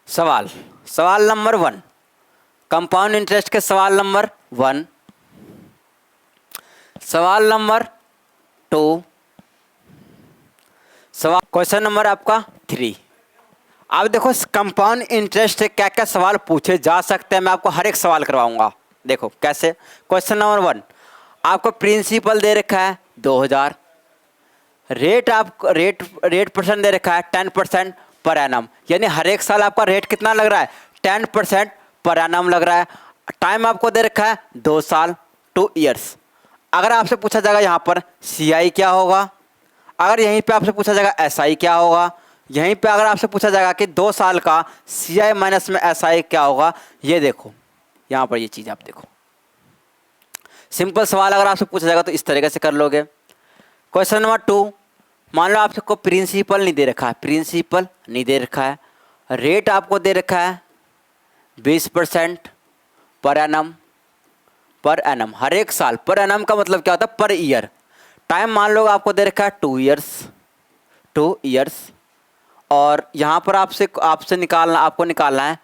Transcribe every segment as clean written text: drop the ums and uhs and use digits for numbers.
सवाल सवाल number 1, compound interest के सवाल नंबर 1। सवाल नंबर 2, सवाल क्वेश्चन नंबर आपका 3। अब देखो कंपाउंड इंटरेस्ट से क्या क्या सवाल पूछे जा सकते हैं, मैं आपको हर एक सवाल करवाऊंगा। देखो कैसे। क्वेश्चन नंबर 1, आपको प्रिंसिपल दे रखा है 2000, रेट आपको रेट परसेंट दे रखा है 10% पर एनम, यानी हर एक साल आपका रेट कितना लग रहा है 10% पर एनम लग रहा है। टाइम आपको दे रखा है 2 साल 2 ईयर्स। अगर आपसे पूछा जाएगा यहाँ पर CI क्या होगा, अगर यहीं पे आपसे पूछा जाएगा SI क्या होगा, यहीं पे अगर आपसे पूछा जाएगा कि 2 साल का CI माइनस में SI क्या होगा, ये देखो यहाँ पर ये चीज़ आप देखो। सिंपल सवाल अगर आपसे पूछा जाएगा तो इस तरीके से कर लोगे। क्वेश्चन नंबर 2, मान लो आपको प्रिंसिपल नहीं दे रखा है, प्रिंसिपल नहीं दे रखा है, रेट आपको दे रखा है 20% पर एनम, पर एनम हर एक साल। पर एनम का मतलब क्या होता है पर ईयर। टाइम मान लो आपको दे रखा है 2 ईयर्स। और यहाँ पर आपसे निकालना है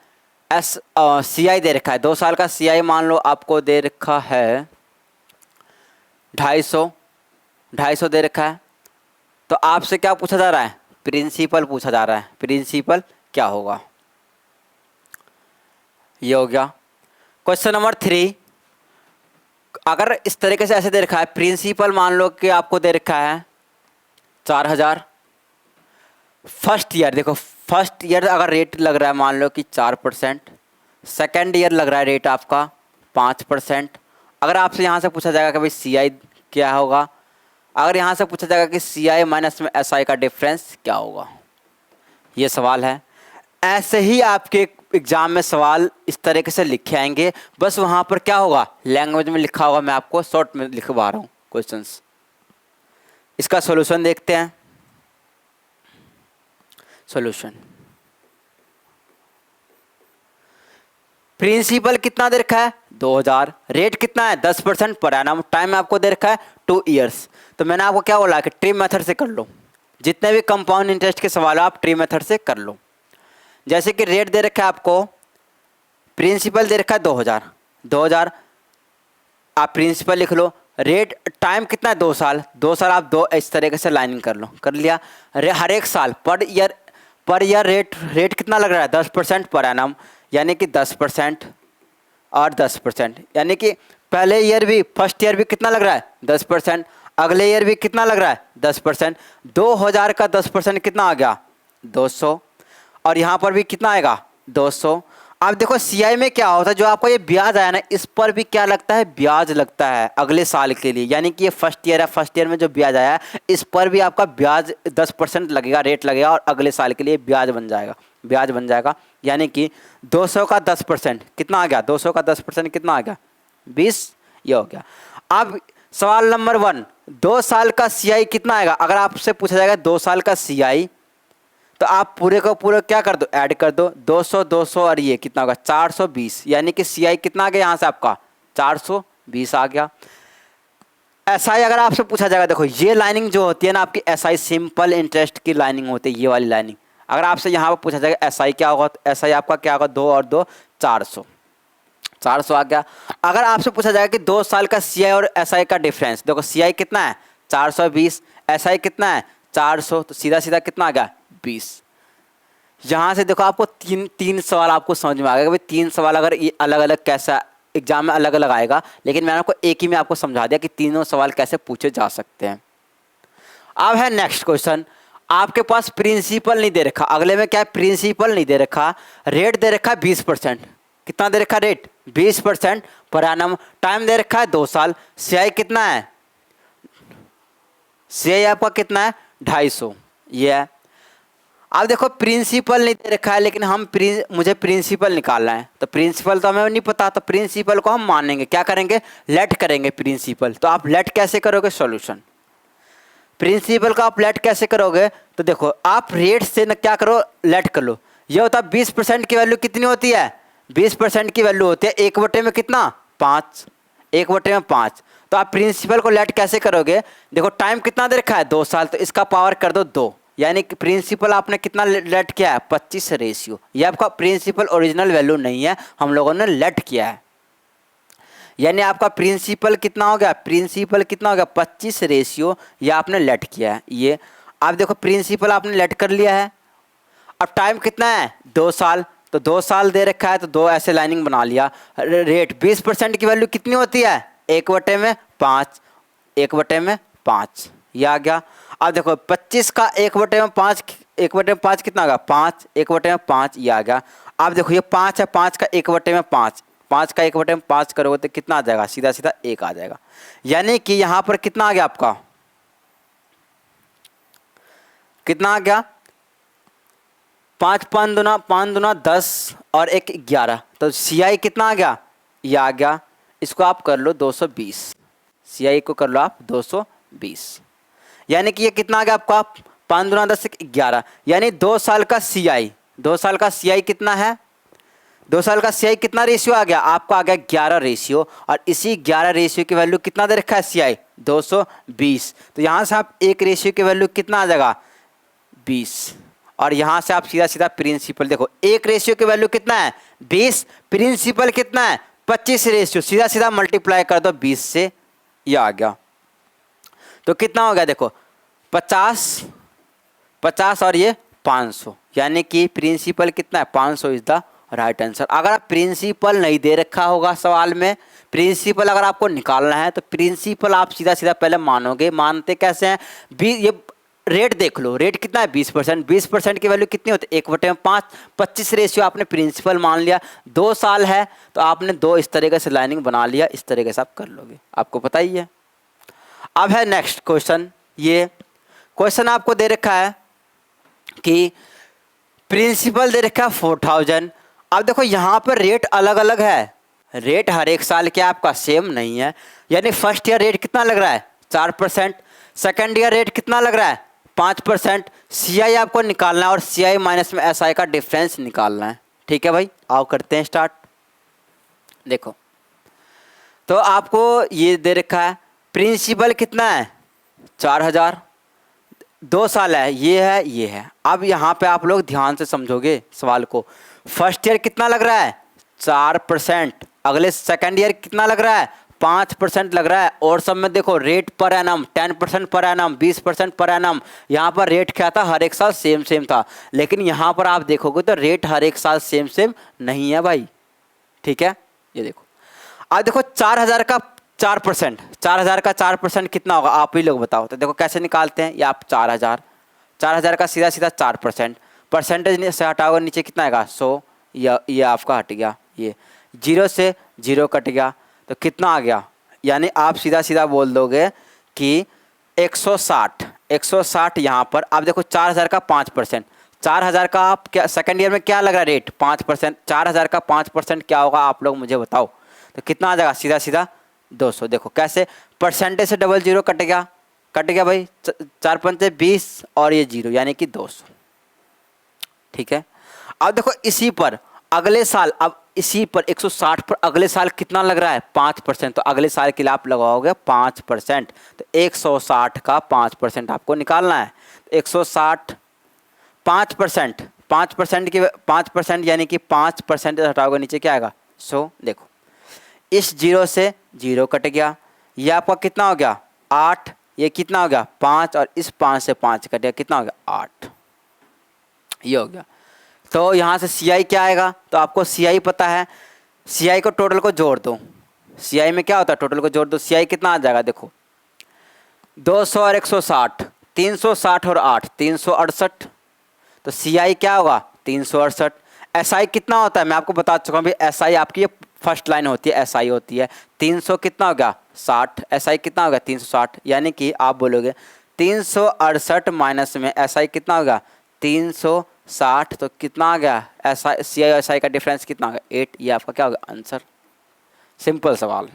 CI दे रखा है 2 साल का CI मान लो आपको दे रखा है 250 दे रखा है। तो आपसे क्या पूछा जा रहा है, प्रिंसिपल पूछा जा रहा है, प्रिंसिपल क्या होगा, ये हो गया। क्वेश्चन नंबर 3, अगर इस तरीके से ऐसे दे रखा है, प्रिंसिपल मान लो कि आपको दे रखा है 4000, फर्स्ट ईयर देखो, फर्स्ट ईयर अगर रेट लग रहा है मान लो कि 4%, सेकेंड ईयर लग रहा है रेट आपका 5%। अगर आपसे यहाँ से पूछा जाएगा कि भाई CI क्या होगा, अगर यहाँ से पूछा जाएगा कि CI माइनस में SI का डिफरेंस क्या होगा, ये सवाल है। ऐसे ही आपके एग्जाम में सवाल इस तरीके से लिखे आएंगे, बस वहाँ पर क्या होगा लैंग्वेज में लिखा होगा, मैं आपको शॉर्ट में लिखवा रहा हूँ क्वेश्चंस। इसका सॉल्यूशन देखते हैं। सॉल्यूशन, प्रिंसिपल कितना दे रखा है 2000, रेट कितना है 10% पर एनम, टाइम आपको दे रखा है 2 ईयर्स। तो मैंने आपको क्या बोला कि ट्री मेथड से कर लो, जितने भी कंपाउंड इंटरेस्ट के सवाल आप ट्री मेथड से कर लो। जैसे कि रेट दे रखा है आपको, प्रिंसिपल दे रखा है 2000 आप प्रिंसिपल लिख लो, रेट टाइम कितना है 2 साल, 2 साल आप दो इस तरीके से लाइनिंग कर लो, कर लिया। हर एक साल पर ईयर रेट कितना लग रहा है 10% पर एनम, यानी कि 10% और 10%, यानी कि पहले ईयर भी फर्स्ट ईयर भी कितना लग रहा है 10%, अगले ईयर भी कितना लग रहा है 10%। 2000 का 10% कितना आ गया 200, और यहाँ पर भी कितना आएगा 200। अब देखो CI में क्या होता है, जो आपको ये ब्याज आया ना, इस पर भी क्या लगता है ब्याज लगता है अगले साल के लिए, यानी कि ये फर्स्ट ईयर है, फर्स्ट ईयर में जो ब्याज आया है इस पर भी आपका ब्याज 10% लगेगा, रेट लगेगा, और अगले साल के लिए ब्याज बन जाएगा। यानी कि 200 का 10% कितना आ गया, 200 का 10% कितना आ गया 20, ये हो गया। अब सवाल नंबर 1, 2 साल का CI कितना आएगा, अगर आपसे पूछा जाएगा 2 साल का CI, तो आप पूरे को पूरे क्या कर दो ऐड कर दो, 200 और ये कितना होगा 420, यानी कि CI कितना आ गया यहाँ से आपका 420 आ गया। SI अगर आपसे पूछा जाएगा, देखो ये लाइनिंग जो होती है ना आपकी SI सिंपल इंटरेस्ट की लाइनिंग होती है, ये वाली लाइनिंग। अगर आपसे यहाँ पर पूछा जाएगा SI क्या होगा, तो SI आपका क्या होगा 2 और 2 400 आ गया। अगर आपसे पूछा जाएगा कि 2 साल का CI और SI का डिफरेंस, देखो CI कितना है 420, SI कितना है 400, तो सीधा सीधा कितना आ गया 20। यहाँ से देखो आपको तीन सवाल आपको समझ में आ गया कि भाई 3 सवाल अगर ये अलग अलग कैसा एग्जाम में अलग अलग आएगा, लेकिन मैंने आपको एक ही में आपको समझा दिया कि तीनों सवाल कैसे पूछे जा सकते हैं। अब है नेक्स्ट क्वेश्चन, आपके पास प्रिंसिपल नहीं दे रखा, अगले में क्या है प्रिंसिपल नहीं दे रखा, रेट दे रखा है 20%, कितना दे रखा रेट 20% पर एनम, टाइम दे रखा है 2 साल, CI कितना है, CI आपका कितना है 250, ये है। अब देखो प्रिंसिपल नहीं दे रखा है, लेकिन मुझे प्रिंसिपल निकालना है, तो प्रिंसिपल तो हमें नहीं पता, तो प्रिंसिपल को हम मानेंगे, क्या करेंगे लेट करेंगे प्रिंसिपल। तो आप लेट कैसे करोगे, सॉल्यूशन प्रिंसिपल का आप लेट कैसे करोगे, तो देखो आप रेट से न क्या करो लेट कर लो। ये होता है 20% की वैल्यू कितनी होती है, 20% की वैल्यू होती है 1/में कितना 5, 1/5। तो आप प्रिंसिपल को लेट कैसे करोगे, देखो टाइम कितना दे रखा है 2 साल, तो इसका पावर कर दो 2, यानी कि प्रिंसिपल आपने कितना लेट किया है 25 रेशियो। ये आपका प्रिंसिपल ओरिजिनल वैल्यू नहीं है, हम लोगों ने लेट किया है। यानी आपका प्रिंसिपल कितना हो गया, प्रिंसिपल कितना हो गया 25 रेशियो, ये आपने लेट किया है। ये आप देखो प्रिंसिपल आपने लेट कर लिया है। अब टाइम कितना है 2 साल, तो 2 साल दे रखा है तो 2 ऐसे लाइनिंग बना लिया। रेट 20% की वैल्यू कितनी होती है 1/5, 1/5 ये आ गया। अब देखो 25 का 1/5, 1/5 कितना होगा 5, 1/5 ये आ गया। अब देखो ये 5 है, 5 का 1/5, 5 का 1/5 करोगे तो कितना आ जाएगा, सीधा सीधा 1 आ जाएगा। यानी कि यहाँ पर कितना आ गया आपका, कितना आ गया 5 5 दूना 10 और 1 11, तो CI कितना आ गया, ये आ गया। इसको आप कर लो 220, CI को कर लो आप 220। यानी कि ये कितना आ गया आपका 5 दूना 10 11, यानी 2 साल का CI, 2 साल का CI कितना है, 2 साल का CI कितना रेशियो आ गया आपका, आ गया 11 रेशियो। और इसी 11 रेशियो की वैल्यू कितना दे रखा है CI 220, तो यहाँ से आप 1 रेशियो की वैल्यू कितना आ जाएगा 20, और यहाँ से आप सीधा सीधा प्रिंसिपल देखो 1 रेशियो की वैल्यू कितना है 20, प्रिंसिपल कितना है 25 रेशियो, सीधा सीधा मल्टीप्लाई कर दो 20 से, ये आ गया। तो कितना हो गया देखो 50 और ये 500, यानी कि प्रिंसिपल कितना है 500 इज द राइट आंसर। अगर आप प्रिंसिपल नहीं दे रखा होगा सवाल में, प्रिंसिपल अगर आपको निकालना है तो प्रिंसिपल आप सीधा सीधा पहले मानोगे। मानते कैसे हैं, ये रेट देख लो, रेट कितना है 20%, 20% की वैल्यू कितनी होती है 1/5, 25 रेशियो आपने प्रिंसिपल मान लिया। 2 साल है तो आपने 2 इस तरीके से लाइनिंग बना लिया, इस तरीके से आप कर लोगे, आपको पता ही है। अब है नेक्स्ट क्वेश्चन। ये क्वेश्चन आपको दे रखा है कि प्रिंसिपल दे रखा है 4000। अब देखो यहाँ पर रेट अलग अलग है, रेट हर एक साल के आपका सेम नहीं है। यानी फर्स्ट ईयर रेट कितना लग रहा है 4%, सेकेंड ईयर रेट कितना लग रहा है 5%। CI आपको निकालना है और CI माइनस में SI का डिफरेंस निकालना है। ठीक है भाई, आओ करते हैं स्टार्ट। देखो तो आपको ये दे रखा है प्रिंसिपल कितना है 4000, 2 साल है, ये है ये है। अब यहाँ पे आप लोग ध्यान से समझोगे सवाल को। फर्स्ट ईयर कितना लग रहा है 4%, अगले सेकेंड ईयर कितना लग रहा है 5% लग रहा है, और सब में देखो rate per annum 10% per annum, 20% per annum. यहाँ पर रेट क्या था हर एक साल सेम सेम था, लेकिन यहाँ पर आप देखोगे तो रेट हर एक साल सेम सेम नहीं है भाई। ठीक है, ये देखो अब देखो 4000 का 4%, 4000 का 4% कितना होगा आप ही लोग बताओ। तो देखो कैसे निकालते हैं, ये आप 4000 का सीधा सीधा 4%, परसेंटेज से हटाओगे नीचे कितना आएगा 100, ये आपका हट गया, ये 0 से 0 कट गया तो कितना आ गया। यानी आप सीधा सीधा बोल दोगे कि 160 यहाँ पर। आप देखो 4000 का 5%, 4000 का आप क्या सेकंड ईयर में क्या लग रहा है रेट 5%, 4000 का 5% क्या होगा आप लोग मुझे बताओ। तो कितना आ जाएगा सीधा सीधा 200। देखो कैसे, परसेंटेज से डबल 0 कट गया भाई, 4 पंचे 20 और ये 0 यानी कि 200। ठीक है, अब देखो इसी पर अगले साल, अब इसी पर 160 पर अगले साल कितना लग रहा है 5%, तो अगले साल के लिए आप लगाओगे 5%, तो 160 का 5% आपको निकालना है। 160 5% की 5% यानी कि 5% हटाओगे नीचे क्या आएगा 100। देखो इस 0 से 0 कट गया, ये आपका कितना हो गया 8, ये कितना हो गया 5, और इस 5 से 5 कट गया कितना हो गया 8, ये हो गया। तो यहाँ से CI क्या आएगा, तो आपको CI पता है, CI को टोटल को जोड़ दो। CI में क्या होता है टोटल को जोड़ दो, CI कितना आ जाएगा देखो 200 और 160, 360 और 8 368, तो CI क्या होगा 368। SI कितना होता है मैं आपको बता चुका हूँ भाई, SI आपकी ये फर्स्ट लाइन होती है, SI होती है 300 कितना हो गया 60, SI कितना होगा 360, यानी कि आप बोलोगे 368 माइनस में SI कितना होगा 360, तो कितना आ गया CI और SI का डिफरेंस कितना होगा 8, ये आपका क्या होगा आंसर। सिंपल सवाल।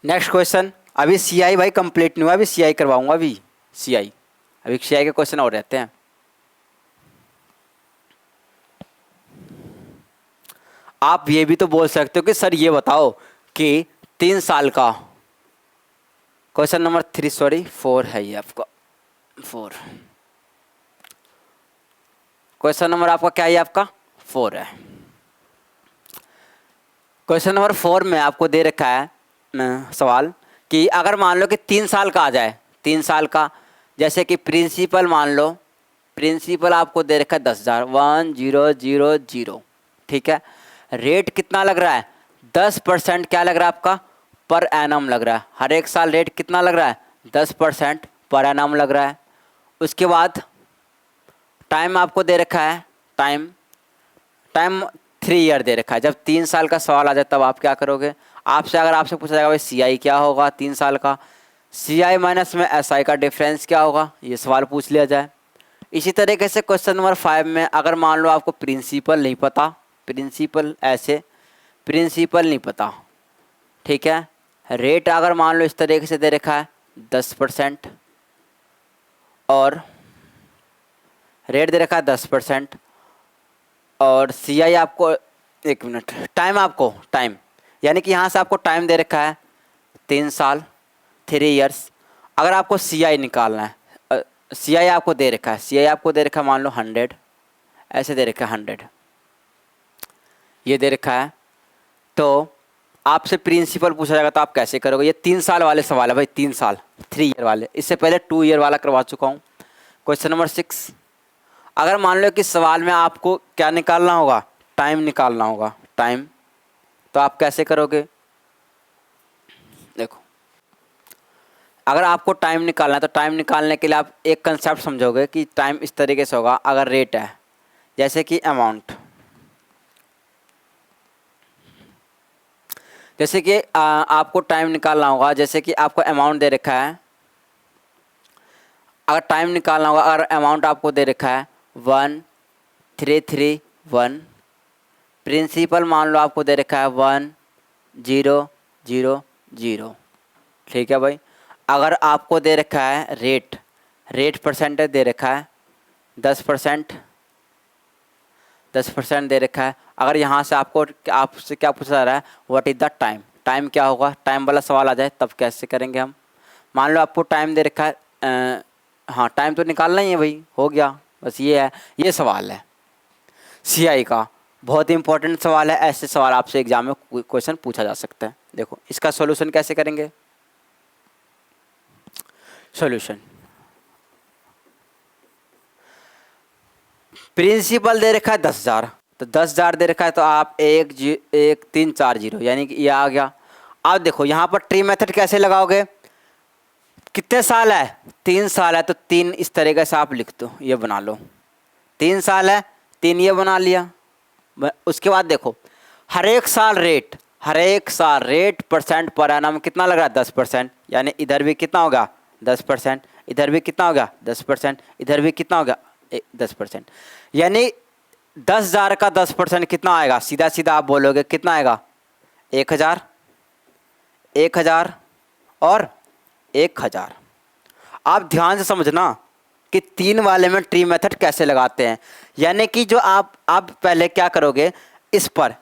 नेक्स्ट क्वेश्चन, अभी CI भाई कंप्लीट नहीं हुआ, अभी CI करवाऊंगा, अभी अभी CI के क्वेश्चन और रहते हैं। आप ये भी तो बोल सकते हो कि सर ये बताओ कि 3 साल का, क्वेश्चन नंबर 3 सॉरी 4 है ये आपका 4, क्वेश्चन नंबर आपका क्या है, आपका 4 है। क्वेश्चन नंबर 4 में आपको दे रखा है सवाल कि अगर मान लो कि 3 साल का आ जाए, 3 साल का, जैसे कि प्रिंसिपल मान लो, प्रिंसिपल आपको दे रखा है 10,000, 1000, ठीक है। रेट कितना लग रहा है, 10% क्या लग रहा है आपका, पर एनम लग रहा है। हर एक साल रेट कितना लग रहा है, 10% पर एनम लग रहा है। उसके बाद टाइम आपको दे रखा है, टाइम 3 ईयर दे रखा है। जब 3 साल का सवाल आ जाए तब आप क्या करोगे, अगर आपसे पूछा जाएगा भाई CI क्या होगा 3 साल का, CI माइनस में SI का डिफरेंस क्या होगा, ये सवाल पूछ लिया जाए। इसी तरीके से क्वेश्चन नंबर 5 में अगर मान लो आपको प्रिंसिपल नहीं पता, प्रिंसिपल नहीं पता, ठीक है। रेट अगर मान लो इस तरीके से दे रखा है 10%, और रेट दे रखा है 10%, और CI आपको, एक मिनट, टाइम यानी कि यहाँ से आपको टाइम दे रखा है 3 साल, 3 ईयर्स। अगर आपको CI निकालना है, CI आपको दे रखा है, मान लो 100, ऐसे दे रखा है 100, ये दे रखा है। तो आपसे प्रिंसिपल पूछा जाएगा तो आप कैसे करोगे, ये 3 साल वाले सवाल है भाई, 3 साल 3 ईयर वाले, इससे पहले 2 ईयर वाला करवा चुका हूँ। क्वेश्चन नंबर 6, अगर मान लो कि सवाल में आपको क्या निकालना होगा, टाइम निकालना होगा, टाइम, तो आप कैसे करोगे, देखो अगर आपको टाइम निकालना है तो टाइम निकालने के लिए आप एक कंसेप्ट समझोगे कि टाइम इस तरीके से होगा। अगर रेट है, जैसे कि अमाउंट, जैसे कि आपको टाइम निकालना होगा, जैसे कि आपको अमाउंट दे रखा है, अगर टाइम निकालना होगा, अगर अमाउंट आपको दे रखा है 1331, प्रिंसिपल मान लो आपको दे रखा है 1000, ठीक है भाई। अगर आपको दे रखा है रेट परसेंटेज दे रखा है 10% दे रखा है। अगर यहाँ से आपसे क्या पूछा जा रहा है, what is the time, time क्या होगा, टाइम वाला सवाल आ जाए तब कैसे करेंगे हम। मान लो आपको टाइम दे रखा है, हाँ टाइम तो निकालना ही है भाई, हो गया, बस ये है, ये सवाल है CI का, बहुत इंपॉर्टेंट सवाल है। ऐसे सवाल आपसे एग्जाम में क्वेश्चन पूछा जा सकता है। देखो इसका सॉल्यूशन कैसे करेंगे, सॉल्यूशन, प्रिंसिपल दे रखा है 10,000, तो 10,000 दे रखा है, तो आप 1340 यानी कि ये आ गया। अब देखो यहाँ पर ट्री मेथड कैसे लगाओगे, कितने साल है, 3 साल है, तो 3 इस तरीके से आप लिख दो, ये बना लो, 3 साल है, 3 ये बना लिया। उसके बाद देखो हर एक साल रेट परसेंट पर एनम कितना लग रहा है, 10%, यानी इधर भी कितना होगा 10%, इधर भी कितना होगा 10%, इधर भी कितना होगा 10%, यानी 10,000 का 10% कितना आएगा, सीधा सीधा आप बोलोगे कितना आएगा, 1,000 और 1,000। आप ध्यान से समझना कि 3 वाले में ट्री मेथड कैसे लगाते हैं। यानी कि जो आप पहले क्या करोगे, इस पर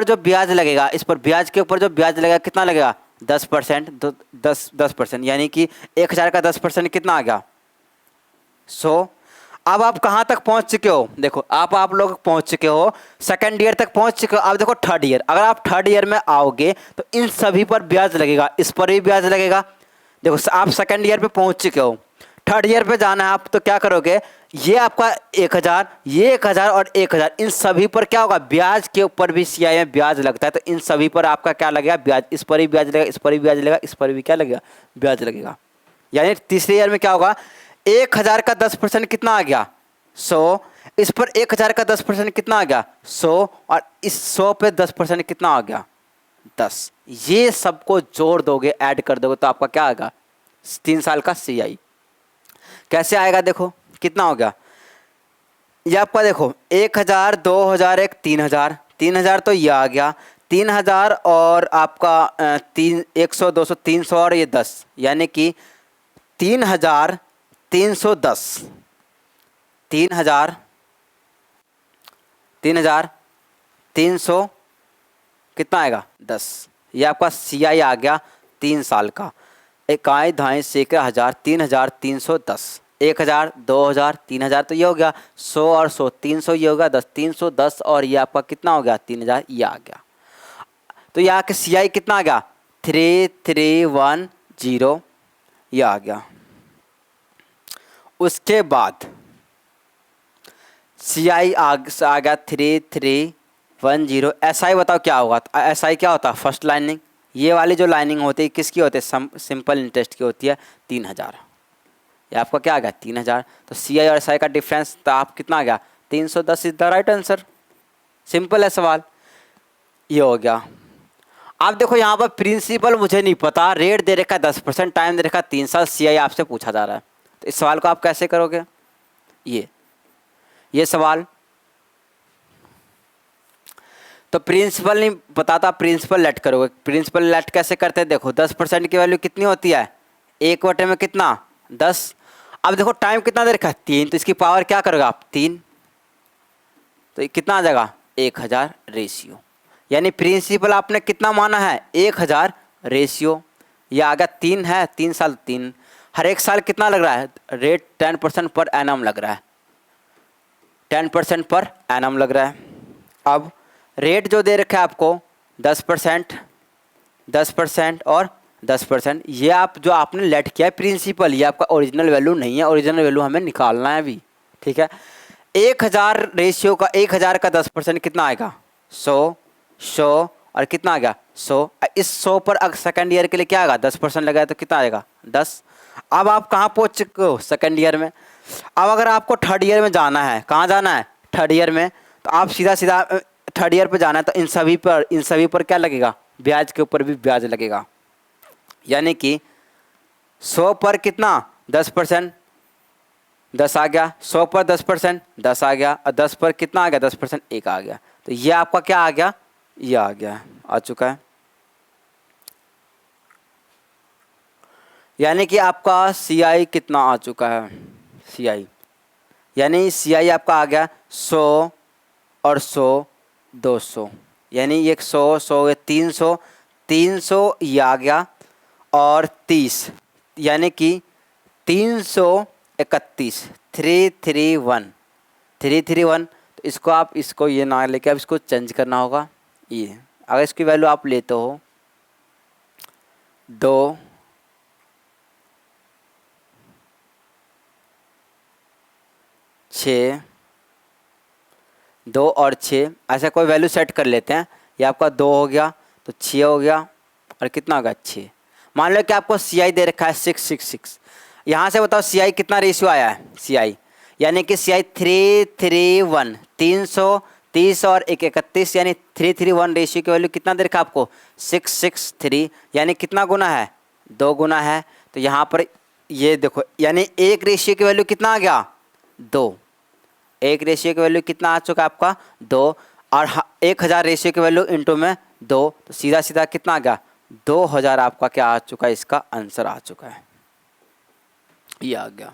जो ब्याज लगेगा, इस पर ब्याज के ऊपर जो ब्याज लगेगा कितना लगेगा, 10%, 10%, यानी कि 1,000 का 10% कितना आ गया, 100। अब आप कहाँ तक पहुँच चुके हो, देखो आप लोग पहुँच चुके हो, सेकंड ईयर तक पहुँच चुके हो। अब देखो थर्ड ईयर, अगर आप थर्ड ईयर में आओगे तो इन सभी पर ब्याज लगेगा, इस पर भी ब्याज लगेगा। देखो आप सेकंड ईयर पे पहुँच चुके हो, थर्ड ईयर पे जाना है आप, तो क्या करोगे, ये आपका 1,000, ये 1,000 और 1,000, इन सभी पर क्या होगा, ब्याज के ऊपर भी CI में ब्याज लगता है, तो इन सभी पर आपका क्या लगेगा, ब्याज, इस पर भी ब्याज लगेगा, इस पर भी ब्याज लगेगा, इस पर भी क्या लगेगा, ब्याज लगेगा। यानी तीसरे ईयर में क्या होगा, 1,000 का 10% कितना आ गया, 100, इस पर 1,000 का 10% कितना आ गया, 100, और इस 100 पे 10% कितना आ गया, 10। ये सबको जोड़ दोगे, ऐड कर दोगे, तो आपका क्या आएगा, 3 साल का CI। कैसे आएगा, देखो कितना हो गया, ये आपका देखो 1,000, 2,000, 3,000, 3,000 तो ये आ गया, 3,000 और आपका 100, 200, 300 और ये 10, यानी कि 3,310, 3,310 कितना आएगा 10। ये आपका CI आ गया 3 साल का। इकाई धाई सैकड़ा हज़ार 3310, 1000 2000 3000, तो ये हो गया 100 और 100 300, ये हो गया 10 310, और ये आपका कितना हो गया 3000, ये आ गया। तो यहाँ के CI कितना आ गया 3310, ये आ गया। उसके बाद CI आ गया 3310। SI बताओ क्या होगा। SI क्या होता है, फर्स्ट लाइनिंग। ये वाली जो लाइनिंग होती है किसकी होती है, सिंपल इंटरेस्ट की होती है 3000। ये आपका क्या आ गया 3000। तो CI और SI का डिफरेंस तो आप कितना आ गया 310 is the right answer. Simple है सवाल, ये हो गया। आप देखो यहाँ पर प्रिंसिपल मुझे नहीं पता, रेट दे रखा है 10%, टाइम दे रखा है 3 साल, CI आपसे पूछा जा रहा है, तो इस सवाल को आप कैसे करोगे। ये सवाल तो प्रिंसिपल नहीं बताता, प्रिंसिपल लेट करोगे। प्रिंसिपल लेट कैसे करते हैं, देखो 10% की वैल्यू कितनी होती है, 1 में कितना 10। अब देखो टाइम कितना दे रखा है 3, तो इसकी पावर क्या करोगे आप 3, तो कितना आ जाएगा 1000 रेशियो। यानी प्रिंसिपल आपने कितना माना है 1000 रेशियो। ये आ गया 3 है, 3 साल 3, हर एक साल कितना लग रहा है रेट 10% पर एनम लग रहा है, 10% पर एनम लग रहा है। अब रेट जो दे रखा है आपको 10%, 10% और 10%, ये आप जो आपने लेट किया है प्रिंसिपल, ये आपका ओरिजिनल वैल्यू नहीं है, ओरिजिनल वैल्यू हमें निकालना है अभी, ठीक है। 1000 रेशियो का 1000 का 10% कितना आएगा 100, 100 और कितना आ गया 100। इस 100 पर अगर सेकेंड ईयर के लिए क्या आएगा 10% लगाया तो कितना आएगा 10। अब आप कहाँ पहुँच चुके हो सेकेंड ईयर में। अब अगर आपको थर्ड ईयर में जाना है, कहाँ जाना है थर्ड ईयर में, तो आप सीधा सीधा थर्ड ईयर पर जाना है, तो इन सभी पर क्या लगेगा, ब्याज के ऊपर भी ब्याज लगेगा। यानी कि 100 पर कितना 10%, 10 आ गया, 100 पर 10%, 10 आ गया, और 10 पर कितना आ गया 10%, 1 आ गया। तो ये आपका क्या आ गया, ये आ गया, आ चुका है। यानी कि आपका CI कितना आ चुका है, CI यानी CI आपका आ गया 100 और 100 200, यानी ये 100 100 300, 300 ये आ गया, और 30 यानी कि 331, 331। तो इसको आप इसको ये ना लेके अब इसको चेंज करना होगा। ये अगर इसकी वैल्यू आप लेते हो 2 6, 2 और 6, ऐसा कोई वैल्यू सेट कर लेते हैं। ये आपका 2 हो गया, तो 6 हो गया, और कितना होगा 6। मान लो कि आपको CI दे रखा है 666, यहाँ से बताओ CI कितना रेशियो आया है CI, यानी कि CI 331, 330 और 131, यानी 331 रेशियो की वैल्यू कितना दे रखा है आपको 663, यानी कितना गुना है 2 गुना है। तो यहाँ पर ये देखो, यानी 1 रेशियो की वैल्यू कितना आ गया 2, 1 रेशियो की वैल्यू कितना आ चुका है आपका 2, और 1000 रेशियो की वैल्यू इंटू में 2, तो सीधा सीधा कितना आ गया 2000 आपका क्या आ चुका है, इसका आंसर आ चुका है, ये आ गया।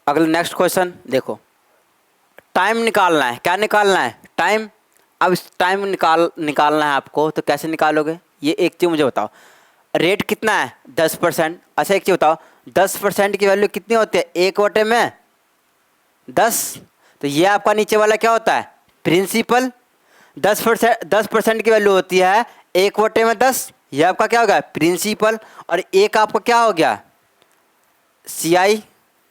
अगला नेक्स्ट क्वेश्चन देखो, टाइम निकालना है। क्या निकालना है, टाइम। अब इस टाइम निकालना है आपको, तो कैसे निकालोगे, ये एक चीज़ मुझे बताओ। रेट कितना है 10%। अच्छा एक चीज़ बताओ, 10% की वैल्यू कितनी होती है 1 में 10, तो ये आपका नीचे वाला क्या होता है प्रिंसिपल। 10% की वैल्यू होती है 1 में 10, ये आपका क्या होगा प्रिंसिपल, और एक आपका क्या हो गया CI,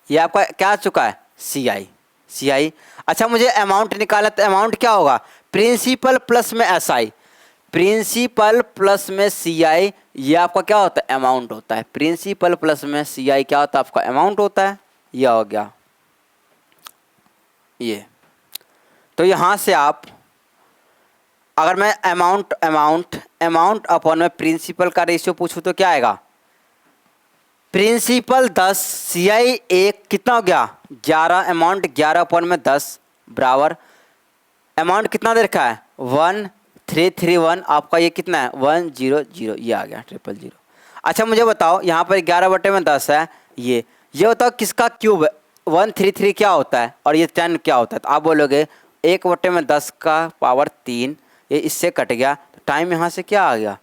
ये आपका क्या आ चुका है CI। अच्छा मुझे अमाउंट निकालना, तो अमाउंट क्या होगा प्रिंसिपल प्लस में SI, प्रिंसिपल प्लस में CI, ये आपका क्या होता है अमाउंट होता है। प्रिंसिपल प्लस में CI क्या होता है आपका अमाउंट होता है, यह हो गया ये। तो यहाँ से आप अगर मैं अमाउंट अपॉन में प्रिंसिपल का रेशियो पूछूं तो क्या आएगा, प्रिंसिपल 10 CI 1 कितना हो गया 11, अमाउंट 11 अपॉन में 10 बराबर अमाउंट कितना दे रखा है 1331, आपका ये कितना है 100, ये आ गया 000। अच्छा मुझे बताओ यहाँ पर 11/10 है, ये बताओ किसका क्यूब 133 क्या होता है और ये 10 क्या होता है। तो आप बोलोगे 1/10 का पावर 3, ये इससे कट गया तो टाइम यहाँ से क्या आ गया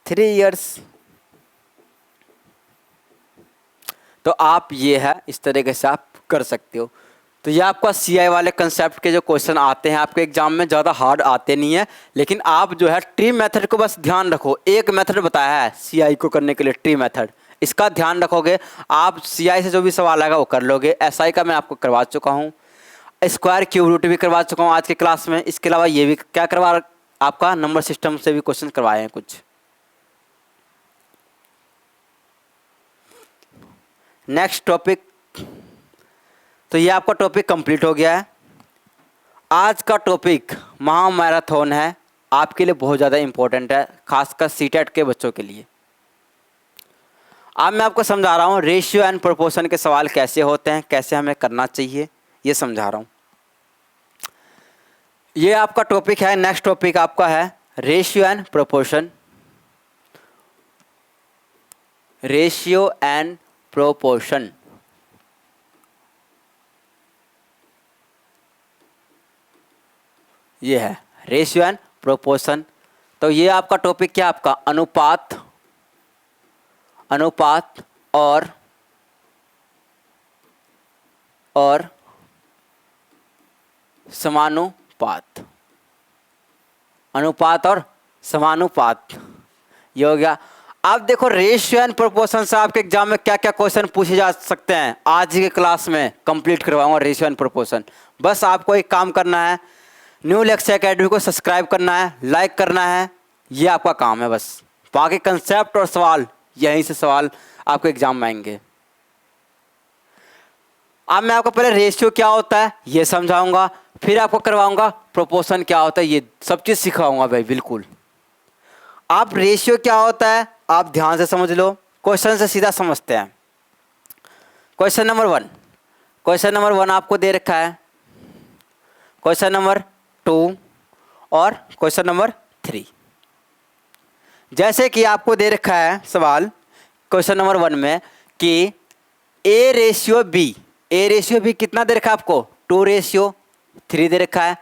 3 इयर्स। तो आप ये है इस तरीके से आप कर सकते हो। तो ये आपका सीआई वाले कंसेप्ट के जो क्वेश्चन आते हैं आपके एग्जाम में ज़्यादा हार्ड आते नहीं है, लेकिन आप जो है ट्री मेथड को बस ध्यान रखो। एक मेथड बताया है सीआई को करने के लिए, ट्री मेथड, इसका ध्यान रखोगे आप सीआई से जो भी सवाल आएगा वो कर लोगे। एसआई का मैं आपको करवा चुका हूँ, स्क्वायर क्यूब रूट भी करवा चुका हूँ आज के क्लास में। इसके अलावा ये भी क्या करवा आपका नंबर सिस्टम से भी क्वेश्चन करवाए हैं कुछ। नेक्स्ट टॉपिक, तो ये आपका टॉपिक कंप्लीट हो गया है। आज का टॉपिक महामैराथन है, आपके लिए बहुत ज़्यादा इम्पोर्टेंट है, खासकर सीटेट के बच्चों के लिए। अब मैं आपको समझा रहा हूँ रेशियो एंड प्रोपोर्शन के सवाल कैसे होते हैं, कैसे हमें करना चाहिए, ये समझा रहा हूँ। ये आपका टॉपिक है। नेक्स्ट टॉपिक आपका है ratio and proportion. Ratio and proportion, ये है रेशियो एंड प्रोपोर्शन। तो ये आपका टॉपिक क्या आपका अनुपात, अनुपात और समानुपात, अनुपात और समानुपात, ये हो गया। अब देखो रेशियो एंड प्रोपोर्शन से आपके एग्जाम में क्या क्या क्वेश्चन पूछे जा सकते हैं, आज की क्लास में कंप्लीट करवाऊंगा रेशियो एंड प्रोपोर्शन। बस आपको एक काम करना है, न्यू लेक्चर एकेडमी को सब्सक्राइब करना है, लाइक करना है, ये आपका काम है बस। बाकी कंसेप्ट और सवाल यहीं से सवाल आपके एग्जाम में आएंगे। अब मैं आपको पहले रेशियो क्या होता है ये समझाऊंगा, फिर आपको करवाऊंगा प्रोपोर्शन क्या होता है, ये सब चीज़ सिखाऊंगा भाई बिल्कुल। आप रेशियो क्या होता है आप ध्यान से समझ लो, क्वेश्चन से सीधा समझते हैं। क्वेश्चन नंबर 1, क्वेश्चन नंबर 1 आपको दे रखा है, क्वेश्चन नंबर 2 और क्वेश्चन नंबर 3। जैसे कि आपको दे रखा है सवाल क्वेश्चन नंबर 1 में कि ए रेशियो बी कितना दे रखा है आपको 2:3 दे रखा है।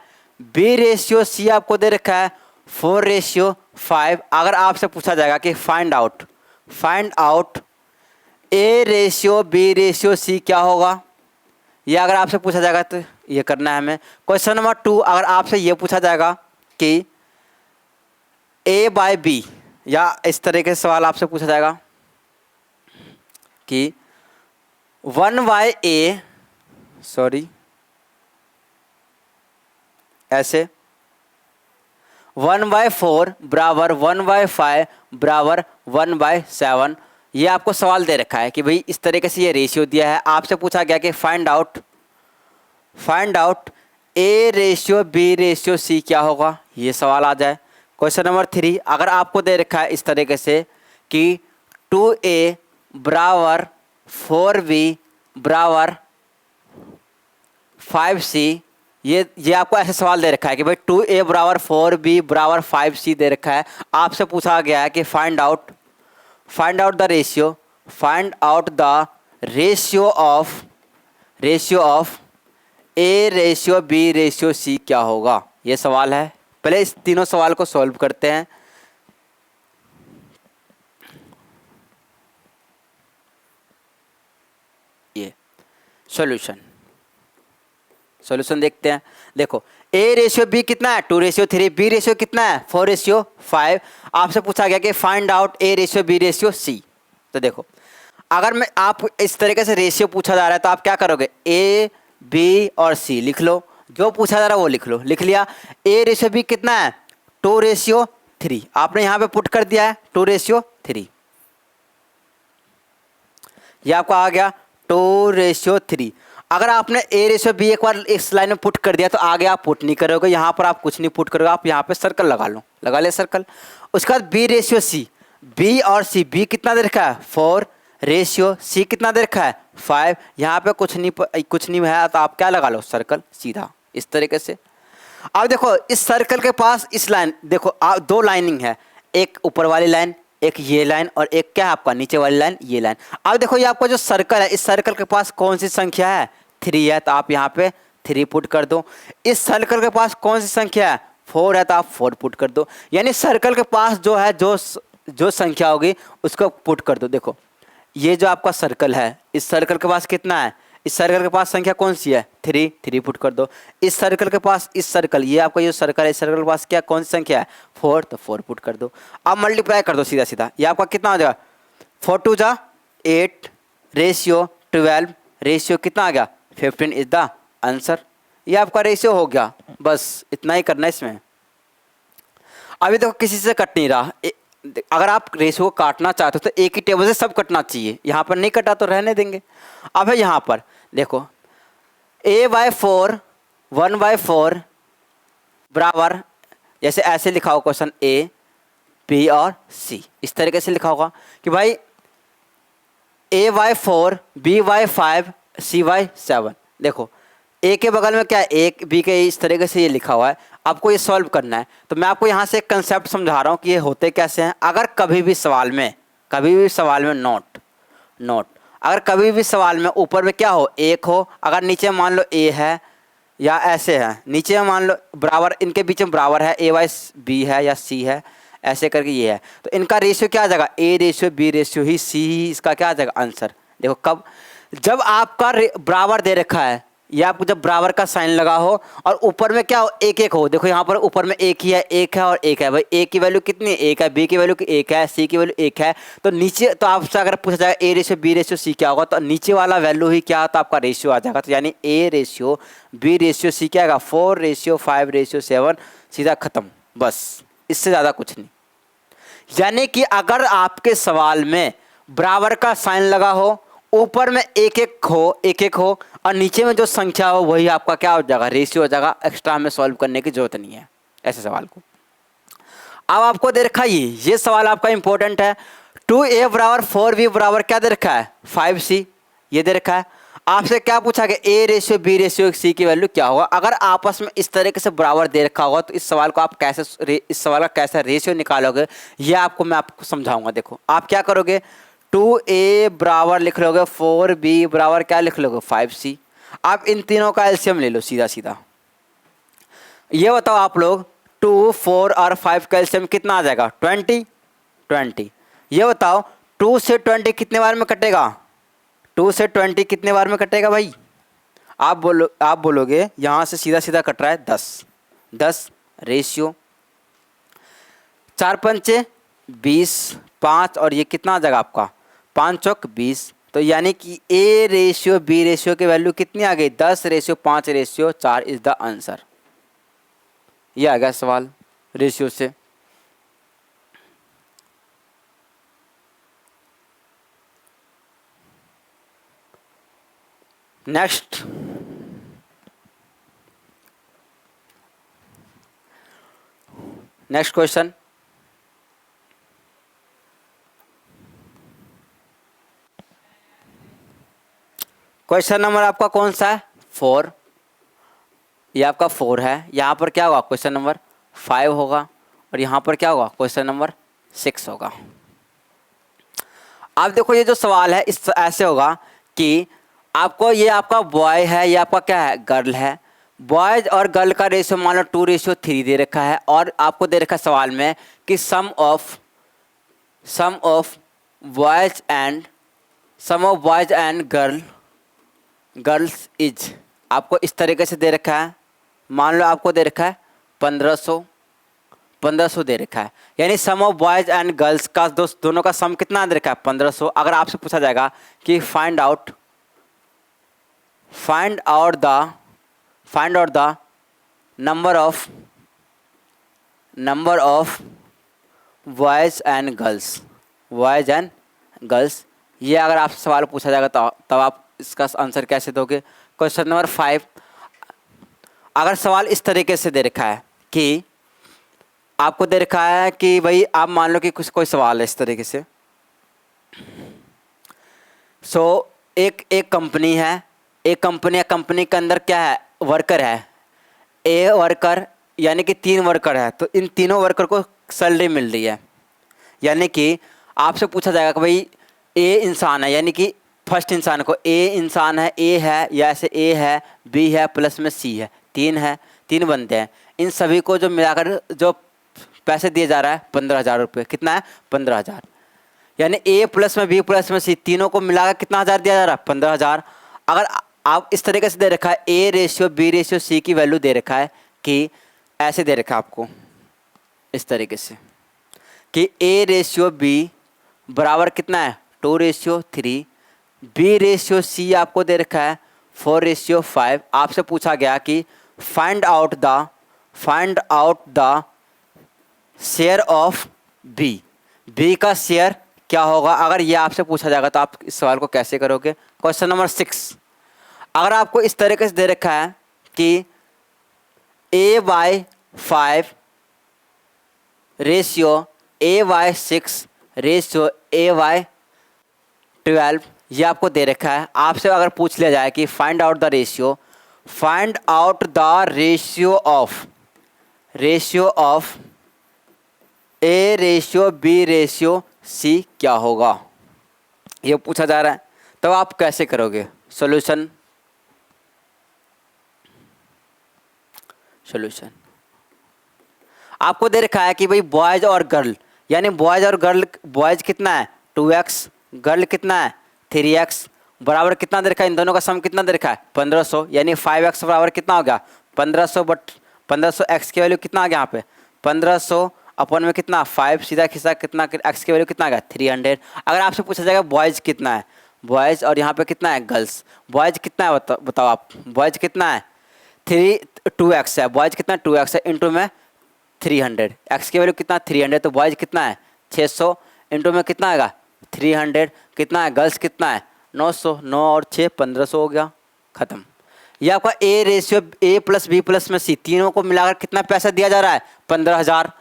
बी रेशियो सी आपको दे रखा है 4:5। अगर आपसे पूछा जाएगा कि find out A ratio B ratio C क्या होगा, ये अगर आपसे पूछा जाएगा तो ये करना है हमें। क्वेश्चन नंबर 2 अगर आपसे ये पूछा जाएगा कि A/B, या इस तरह के सवाल आपसे पूछा जाएगा कि 1/A, ऐसे 1/4 बराबर 1/5 बराबर 1/7, ये आपको सवाल दे रखा है कि भाई इस तरीके से ये रेशियो दिया है। आपसे पूछा गया कि find out A ratio B ratio C क्या होगा, ये सवाल आ जाए। क्वेश्चन नंबर 3 अगर आपको दे रखा है इस तरीके से कि 2A बराबर 4B बराबर 5C, ये आपको ऐसे सवाल दे रखा है कि भाई 2A बराबर 4B बराबर 5C दे रखा है। आपसे पूछा गया है कि find out the ratio of A ratio B ratio C क्या होगा, ये सवाल है। पहले इस तीनों सवाल को सॉल्व करते हैं। ये सॉल्यूशन देखते हैं। देखो ए रेशियो बी कितना है 2:3, बी रेशियो कितना है 4:5। आपसे पूछा गया कि find out A ratio B ratio C. तो देखो अगर मैं आप इस तरीके से रेशियो पूछा जा रहा है तो आप क्या करोगे, ए बी और सी लिख लो, जो पूछा जा रहा है वो लिख लो। लिख लिया, ए रेशियो बी कितना है 2:3, आपने यहाँ पे पुट कर दिया है 2:3, ये आपका आ गया 2:3। अगर आपने ए रेशियो बी एक बार इस लाइन में पुट कर दिया तो आगे आप पुट नहीं करोगे, यहाँ पर आप कुछ नहीं पुट करोगे, आप यहाँ पे सर्कल लगा ले सर्कल। उसके बाद बी रेशियो सी, बी और सी, बी कितना दे रखा है 4 रेशियो सी कितना दे रखा है 5, यहाँ पे कुछ नहीं है तो आप क्या लगा लो सर्कल सीधा इस तरीके से। अब देखो इस सर्कल के पास इस लाइन देखो दो लाइनिंग है, एक ऊपर वाली लाइन, एक ये लाइन, और एक क्या है आपका नीचे वाली लाइन ये लाइन। अब देखो ये आपका जो सर्कल है इस सर्कल के पास कौन सी संख्या है 3 है, तो आप यहाँ पे 3 पुट कर दो। इस सर्कल के पास कौन सी संख्या है, 4 है, तो आप 4 पुट कर दो। यानी सर्कल के पास जो है जो संख्या होगी उसको पुट कर दो। देखो ये जो आपका सर्कल है, इस सर्कल के पास कितना है, इस सर्कल के पास संख्या कौन सी है, 3 पुट कर दो। इस सर्कल के पास, इस सर्कल, ये आपका जो सर्कल है, इस सर्कल के पास क्या कौन सी संख्या है, 4, तो 4 पुट कर दो। अब मल्टीप्लाई कर दो सीधा सीधा, ये आपका कितना हो जाएगा, 4 2 जा 8 रेशियो 12 रेशियो कितना आ गया, 15 इज द आंसर। ये आपका रेशियो हो गया, बस इतना ही करना है इसमें। अभी देखो किसी से कट नहीं रहा, अगर आप रेशियो को काटना चाहते हो तो एक ही टेबल से सब कटना चाहिए, यहाँ पर नहीं कटा तो रहने देंगे। अब है यहाँ पर देखो a/4 1/4 बराबर, जैसे ऐसे लिखा होगा क्वेश्चन A B और C, इस तरीके से लिखा होगा कि भाई a/4 b/5 c/7। देखो A के बगल में क्या है, एक B के इस तरीके से ये लिखा हुआ है, आपको ये सॉल्व करना है। तो मैं आपको यहाँ से एक कंसेप्ट समझा रहा हूँ कि ये होते कैसे हैं। अगर कभी भी सवाल में नोट अगर कभी भी सवाल में ऊपर में क्या हो, 1 हो, अगर नीचे मान लो A है या ऐसे है, नीचे मान लो बराबर, इनके बीच में बराबर है A/B है या C है, ऐसे करके ये है, तो इनका रेशियो क्या आ जाएगा, A/B ही C ही इसका क्या आ जाएगा आंसर। देखो कब, जब आपका बराबर दे रखा है, ये आपको जब बराबर का साइन लगा हो और ऊपर में क्या हो, 1 हो। देखो यहाँ पर ऊपर में एक ही है, 1 है और 1 है। भाई A की वैल्यू कितनी है, 1 है, B की वैल्यू 1 है, C की वैल्यू 1 है, तो नीचे तो आपसे अगर पूछा जाएगा A/B/C क्या होगा, तो नीचे वाला वैल्यू ही क्या, तो आपका रेशियो आ जाएगा। तो यानी A/B/C क्या आएगा, 4/5/7, सीधा खत्म, बस इससे ज़्यादा कुछ नहीं। यानी कि अगर आपके सवाल में बराबर का साइन लगा हो, ऊपर में एक एक हो और नीचे में जो संख्या हो वही आपका क्या हो जाएगा, रेशियो हो जाएगा। एक्स्ट्रा हमें सॉल्व करने की जरूरत नहीं है ऐसे सवाल को। अब आपको दे रखा ये सवाल आपका इंपॉर्टेंट है। 2a बराबर 4b बराबर क्या दे रखा है, 5c, ये दे रखा है। आपसे क्या पूछा गया, A/B/C की वैल्यू क्या होगा। अगर आपस में इस तरीके से बराबर दे रखा होगा तो इस सवाल को आप कैसे, इस सवाल का कैसे रेशियो निकालोगे, ये मैं आपको समझाऊंगा। देखो आप क्या करोगे, 2a बराबर लिख लोगे 4b बराबर क्या लिख लोगे, 5c। आप इन तीनों का एलसीएम ले लो सीधा सीधा। ये बताओ आप लोग, 2 4 और 5 का एलसीएम कितना आ जाएगा, 20। ये बताओ 2 से 20 कितने बार में कटेगा, 2 से 20 कितने बार में कटेगा भाई, आप बोलोगे यहाँ से सीधा सीधा कट रहा है 10 रेशियो 4 पंचे 20, 5 और ये कितना आ जाएगा आपका 5 चौक 20। तो यानी कि A/B की वैल्यू कितनी आ गई, 10/5/4 इज द आंसर। ये आ गया सवाल रेशियो से। नेक्स्ट क्वेश्चन, क्वेश्चन नंबर आपका कौन सा है, 4। ये आपका 4 है। यहाँ पर क्या होगा, क्वेश्चन नंबर 5 होगा और यहाँ पर क्या होगा, क्वेश्चन नंबर 6 होगा। आप देखो ये जो सवाल है इस ऐसे होगा कि आपको, ये आपका बॉय है, ये आपका क्या है, गर्ल है। बॉयज और गर्ल का रेशियो मान लो 2/3 दे रखा है और आपको दे रखा है सवाल में कि sum of boys and girls is, आपको इस तरीके से दे रखा है। मान लो आपको दे रखा है 1500 दे रखा है। यानी सम ऑफ बॉयज एंड गर्ल्स का दोनों का सम कितना दे रखा है, 1500। अगर आपसे पूछा जाएगा कि find out the number of boys and girls, ये अगर आपसे सवाल पूछा जाएगा तो तब आप इसका आंसर कैसे दोगे। क्वेश्चन नंबर 5, अगर सवाल इस तरीके से दे रखा है कि आपको दे रखा है कि भाई आप मान लो कि कोई सवाल है इस तरीके से। एक कंपनी है, कंपनी के अंदर क्या है, वर्कर है, ए वर्कर, यानी कि 3 वर्कर है। तो इन तीनों वर्कर को सैलरी मिल रही है। यानी कि आपसे पूछा जाएगा कि भाई ए इंसान है, यानी कि फर्स्ट इंसान को, ए इंसान है, ए है, या ऐसे ए है, बी है, प्लस में सी है, तीन है, तीन बंदे हैं, इन सभी को जो मिलाकर जो पैसे दिए जा रहा है 15,000 रुपये, कितना है 15,000। यानी ए प्लस में बी प्लस में सी तीनों को मिलाकर कितना हज़ार दिया जा रहा है 15,000। अगर आप इस तरीके से दे रखा है A ratio B ratio C की वैल्यू दे रखा है कि ऐसे दे रखा है आपको इस तरीके से कि ए रेशियो बी बराबर कितना है 2:3, बी रेशियो सी आपको दे रखा है 4:5। आपसे पूछा गया कि find out the share of B, B का शेयर क्या होगा। अगर ये आपसे पूछा जाएगा तो आप इस सवाल को कैसे करोगे। क्वेश्चन नंबर 6, अगर आपको इस तरीके से दे रखा है कि A/5 ratio A/6 ratio A/12 ये आपको दे रखा है। आपसे अगर पूछ लिया जाए कि find out the ratio of A ratio B ratio C क्या होगा, ये पूछा जा रहा है, तो आप कैसे करोगे। सॉल्यूशन आपको दे रखा है कि भाई बॉयज और गर्ल, यानी बॉयज कितना है 2x, गर्ल कितना है 3x, बराबर कितना दे रखा है, इन दोनों का सम कितना दे रखा है 1500, यानी 5x बराबर कितना हो गया 1500, बट 1500 x की वैल्यू कितना आ गया यहाँ पे 1500 अपन में कितना 5, सीधा खिसा कितना x की वैल्यू कितना आ गया 300। अगर आपसे पूछा जाएगा बॉयज कितना है, बॉयज और यहाँ पे कितना है गर्ल्स, बॉयज कितना है बताओ आप, बॉयज कितना है 2x है, बॉयज कितना 2x है, इंटू में 300, x की वैल्यू कितना 300, तो बॉयज कितना है 600, इंटू में कितना आएगा 300, कितना है गर्ल्स कितना है 900, 9 और 6 1500 हो गया, खत्म। ये आपका A ratio A plus B plus में सी तीनों को मिलाकर कितना पैसा दिया जा रहा है 15,000।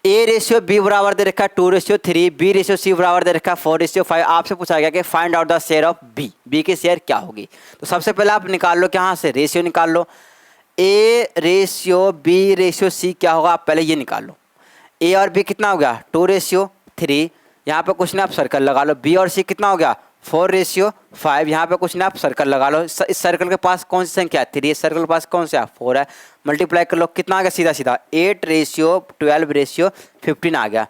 ए रेशियो बी बराबर दे रखा है 2:3, बी रेशियो सी बराबर दे रखा है 4:5। आपसे पूछा गया कि find out the share of B, B की शेयर क्या होगी। तो सबसे पहले आप निकाल लो कि यहाँ से रेशियो निकाल लो, A ratio B ratio C क्या होगा, आप पहले ये निकाल लो। ए और बी कितना हो गया 2:3, यहाँ पे कुछ नहीं आप सर्कल लगा लो। बी और सी कितना हो गया 4:5, यहाँ पे कुछ नहीं आप सर्कल लगा लो। इस सर्कल के पास कौन सी संख्या है 3, इस सर्कल के पास कौन सा 4 है, मल्टीप्लाई कर लो कितना आ गया सीधा सीधा 8:12:15 आ गया,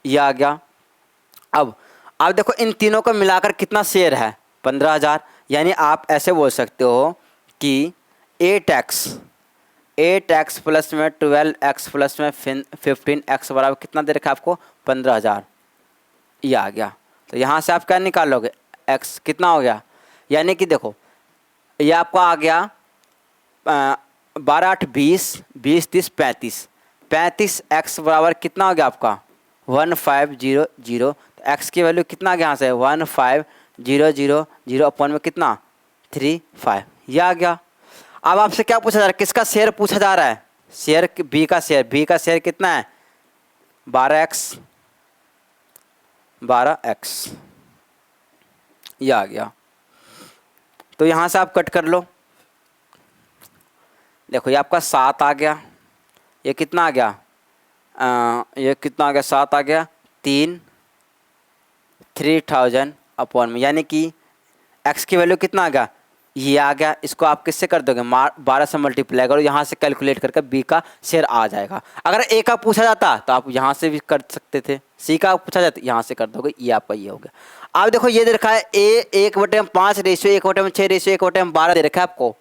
ये आ गया। अब देखो इन तीनों को मिलाकर कितना शेयर है 15,000, यानी आप ऐसे बोल सकते हो कि 8x प्लस में 12x प्लस में 15x बराबर कितना दे रखा है आपको 15,000, ये आ गया। तो यहाँ से आप क्या निकाल लोगे x कितना हो गया, यानी कि देखो ये आपका आ गया 12 8 20 20 30 35 x बराबर कितना हो गया आपका 1500। तो x की वैल्यू कितना आ गया यहाँ से 1500 अपन में कितना 35, ये आ गया। अब आपसे क्या पूछा जा रहा है, किसका शेयर पूछा जा रहा है, शेयर बी का शेयर कितना है 12x, ये आ गया। तो यहाँ से आप कट कर लो, देखो ये आपका 7 आ गया, ये कितना आ गया ये कितना आ गया 7 आ गया 3000 अपॉन में, यानी कि x की वैल्यू कितना आ गया ये आ गया। इसको आप किससे कर दोगे 12 से मल्टीप्लाई करो, यहाँ से कैलकुलेट करके बी का शेयर आ जाएगा। अगर ए का पूछा जाता तो आप यहाँ से भी कर सकते थे, सी का पूछा जाता यहाँ से कर दोगे, ये आपका ये हो गया। अब देखो ये दे रखा है ए 1/5 रेशियो 1/6 रेशियो 1/12 दे रखा है आपको।